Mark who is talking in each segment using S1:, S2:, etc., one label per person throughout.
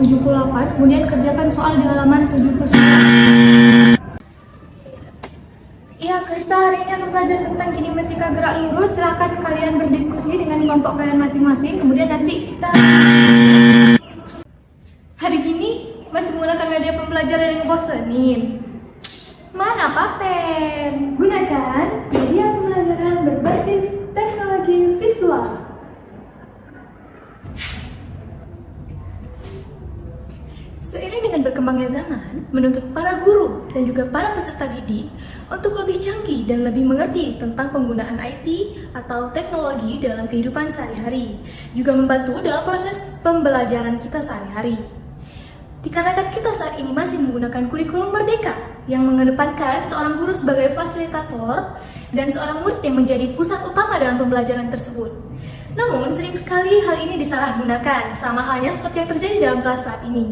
S1: 78, kemudian kerjakan soal di halaman 79. Ya, kita hari ini akan belajar tentang kinematika gerak lurus. Silahkan kalian berdiskusi dengan kelompok kalian masing-masing. Kemudian nanti kita hari ini masih menggunakan media pembelajaran yang bosenin. Mana paten?
S2: Gunakan media pembelajaran berbasis teknologi visual.
S1: Seiring dengan berkembangnya zaman, menuntut para guru dan juga para peserta didik untuk lebih canggih dan lebih mengerti tentang penggunaan IT atau teknologi dalam kehidupan sehari-hari, juga membantu dalam proses pembelajaran kita sehari-hari. Dikarenakan kita saat ini masih menggunakan kurikulum merdeka yang mengedepankan seorang guru sebagai fasilitator dan seorang murid yang menjadi pusat utama dalam pembelajaran tersebut. Namun, sering sekali hal ini disalahgunakan, sama halnya seperti yang terjadi dalam kelas saat ini.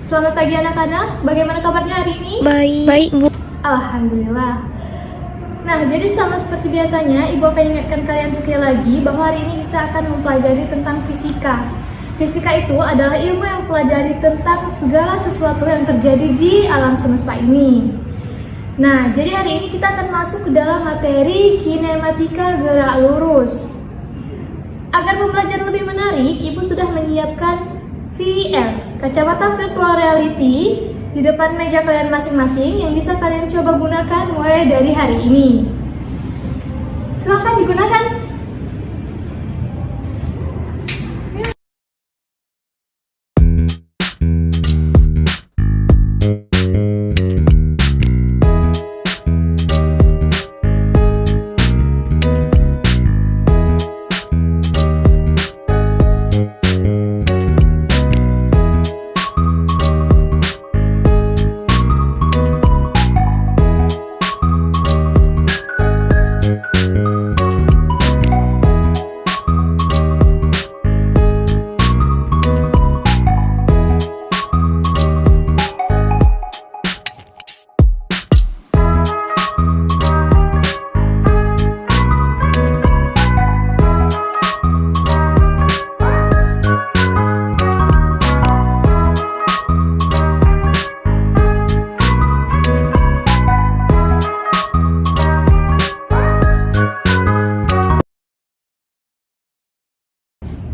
S1: Selamat pagi anak-anak, bagaimana kabarnya hari ini?
S3: Baik, Bu.
S1: Alhamdulillah. Nah, jadi sama seperti biasanya, Ibu akan ingatkan kalian sekali lagi bahwa hari ini kita akan mempelajari tentang fisika. Fisika itu adalah ilmu yang mempelajari tentang segala sesuatu yang terjadi di alam semesta ini. Nah, jadi hari ini kita akan masuk ke dalam materi kinematika gerak lurus. Agar pembelajaran lebih menarik, Ibu sudah menyiapkan VR, kacamata virtual reality, di depan meja kalian masing-masing yang bisa kalian coba gunakan mulai dari hari ini. Silakan digunakan.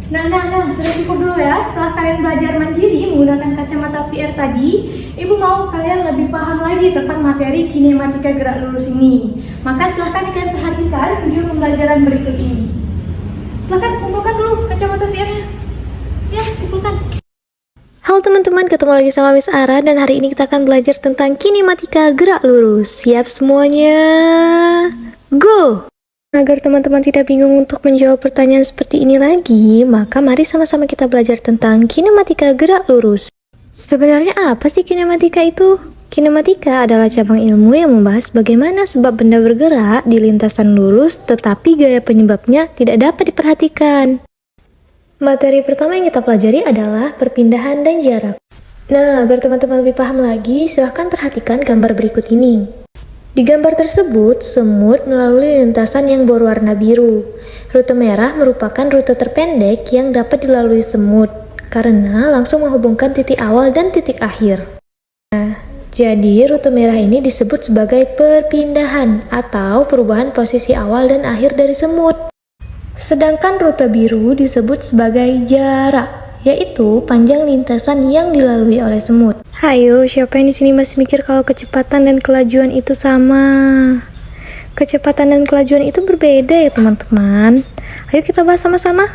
S1: Nah, sudah cukup dulu ya. Setelah kalian belajar mandiri menggunakan kacamata VR tadi, Ibu mau kalian lebih paham lagi tentang materi kinematika gerak lurus ini. Maka silahkan kalian perhatikan video pembelajaran berikut ini. Silahkan kumpulkan dulu kacamata VR-nya. Ya, kumpulkan.
S3: Halo teman-teman, ketemu lagi sama Miss Ara dan hari ini kita akan belajar tentang kinematika gerak lurus. Siap semuanya? Go! Agar teman-teman tidak bingung untuk menjawab pertanyaan seperti ini lagi, maka mari sama-sama kita belajar tentang kinematika gerak lurus. Sebenarnya apa sih kinematika itu? Kinematika adalah cabang ilmu yang membahas bagaimana sebab benda bergerak di lintasan lurus tetapi gaya penyebabnya tidak dapat diperhatikan. Materi pertama yang kita pelajari adalah perpindahan dan jarak. Nah, agar teman-teman lebih paham lagi, silahkan perhatikan gambar berikut ini. Di gambar tersebut, semut melalui lintasan yang berwarna biru. Rute merah merupakan rute terpendek yang dapat dilalui semut, karena langsung menghubungkan titik awal dan titik akhir. Nah, jadi rute merah ini disebut sebagai perpindahan atau perubahan posisi awal dan akhir dari semut. Sedangkan rute biru disebut sebagai jarak, yaitu panjang lintasan yang dilalui oleh semut. Hayo, siapa yang di sini masih mikir kalau kecepatan dan kelajuan itu sama? Kecepatan dan kelajuan itu berbeda ya teman-teman. Ayo kita bahas sama-sama.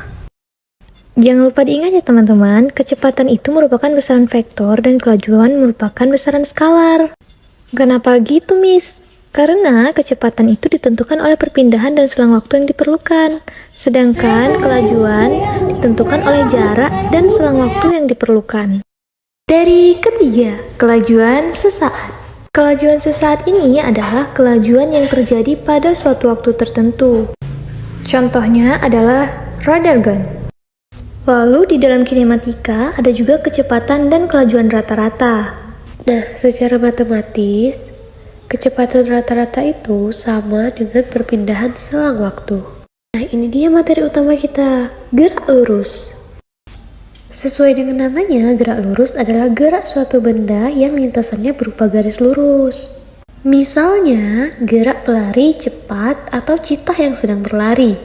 S3: Jangan lupa diingat ya teman-teman, kecepatan itu merupakan besaran vektor dan kelajuan merupakan besaran skalar. Kenapa gitu, Miss? Karena kecepatan itu ditentukan oleh perpindahan dan selang waktu yang diperlukan. Sedangkan kelajuan ditentukan oleh jarak dan selang waktu yang diperlukan. Dari ketiga, kelajuan sesaat. Kelajuan sesaat ini adalah kelajuan yang terjadi pada suatu waktu tertentu. Contohnya adalah radar gun. Lalu di dalam kinematika ada juga kecepatan dan kelajuan rata-rata. Nah, secara matematis, kecepatan rata-rata itu sama dengan perpindahan selang waktu. Nah, ini dia materi utama kita, gerak lurus. Sesuai dengan namanya, gerak lurus adalah gerak suatu benda yang lintasannya berupa garis lurus. Misalnya, gerak pelari cepat atau cheetah yang sedang berlari.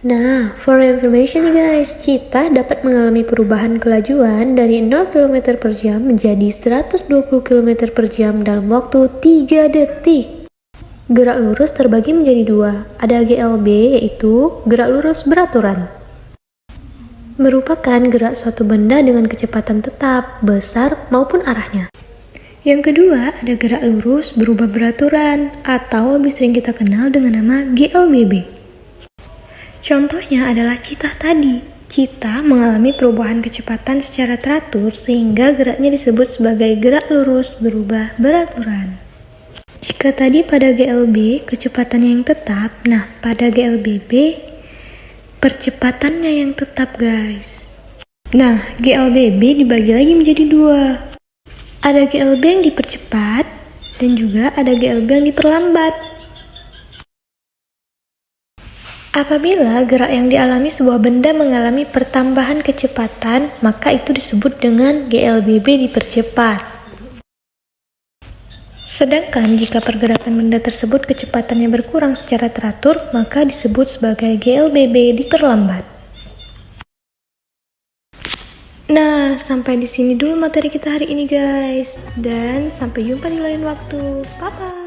S3: Nah, for information nih guys, cheetah dapat mengalami perubahan kelajuan dari 0 km per jam menjadi 120 km per jam dalam waktu 3 detik. Gerak lurus terbagi menjadi dua, ada GLB yaitu gerak lurus beraturan. Merupakan gerak suatu benda dengan kecepatan tetap, besar maupun arahnya. Yang kedua, ada gerak lurus berubah beraturan atau lebih sering kita kenal dengan nama GLBB. Contohnya adalah cheetah tadi. Cheetah mengalami perubahan kecepatan secara teratur sehingga geraknya disebut sebagai gerak lurus berubah beraturan. Jika tadi pada GLB kecepatannya yang tetap, nah pada GLBB percepatannya yang tetap guys. Nah, GLBB dibagi lagi menjadi dua. Ada GLB yang dipercepat dan juga ada GLB yang diperlambat. Apabila gerak yang dialami sebuah benda mengalami pertambahan kecepatan, maka itu disebut dengan GLBB dipercepat. Sedangkan jika pergerakan benda tersebut kecepatannya berkurang secara teratur, maka disebut sebagai GLBB diperlambat. Nah, sampai di sini dulu materi kita hari ini guys. Dan sampai jumpa di lain waktu. Bye-bye.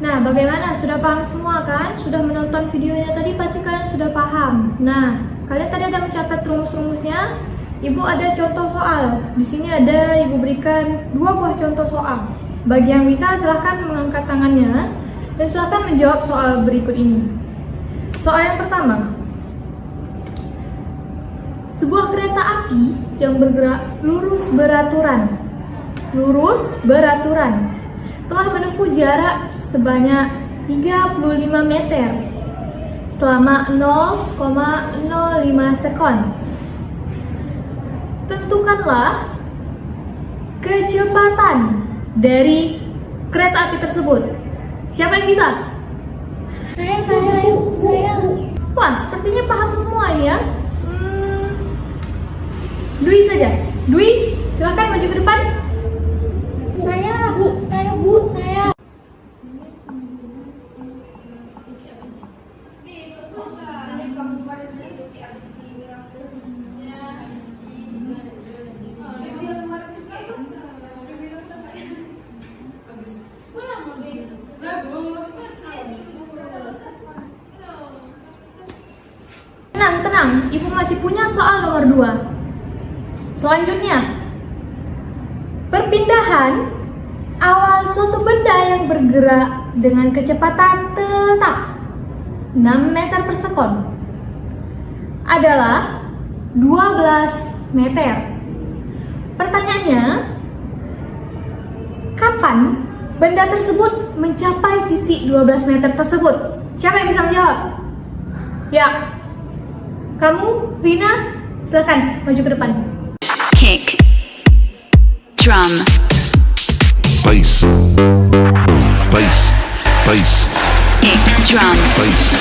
S1: Nah, bagaimana? Sudah paham semua kan? Sudah menonton videonya tadi pasti kalian sudah paham. Nah, kalian tadi ada mencatat rumus-rumusnya. Ibu ada contoh soal. Di sini ada Ibu berikan 2 buah contoh soal. Bagi yang bisa silahkan mengangkat tangannya dan silahkan menjawab soal berikut ini. Soal yang pertama. Sebuah kereta api yang bergerak lurus beraturan telah menempuh jarak sebanyak 35 meter selama 0,05 sekon. Tentukanlah kecepatan dari kereta api tersebut. Siapa yang bisa? Saya. Wah, sepertinya paham semua ya. Dwi saja. Dwi, silakan maju ke depan. Saya. Tenang, Ibu masih punya soal nomor 2. Selanjutnya, perpindahan awal suatu benda yang bergerak dengan kecepatan tetap 6 meter per sekon adalah 12 meter. Pertanyaannya, kapan benda tersebut mencapai titik 12 meter tersebut? Siapa yang bisa menjawab? Ya, kamu, Rina, silakan maju ke depan.
S4: Kick, drum,
S5: bass, bass, bass,
S4: kick, drum,
S5: bass.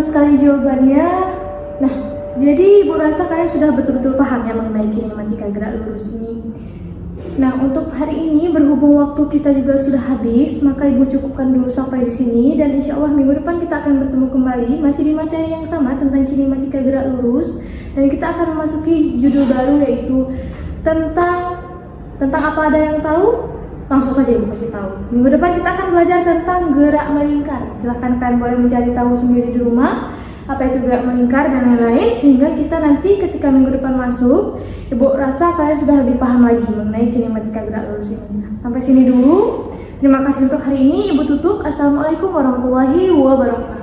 S1: Sekali jawabannya. Nah, jadi Ibu rasa kalian sudah betul-betul paham ya mengenai kinematika gerak lurus ini. Nah, untuk hari ini berhubung waktu kita juga sudah habis, maka Ibu cukupkan dulu sampai di sini dan insya Allah minggu depan kita akan bertemu kembali masih di materi yang sama tentang kinematika gerak lurus dan kita akan memasuki judul baru yaitu tentang apa ada yang tahu? Langsung saja Ibu kasih tahu. Minggu depan kita akan belajar tentang gerak melingkar. Silahkan kalian boleh mencari tahu sendiri di rumah apa itu gerak melingkar dan lain-lain, sehingga kita nanti ketika minggu depan masuk Ibu rasa kalian sudah lebih paham lagi mengenai kinematika gerak lurus ini. Sampai sini dulu. Terima kasih untuk hari ini. Ibu tutup. Assalamualaikum warahmatullahi wabarakatuh.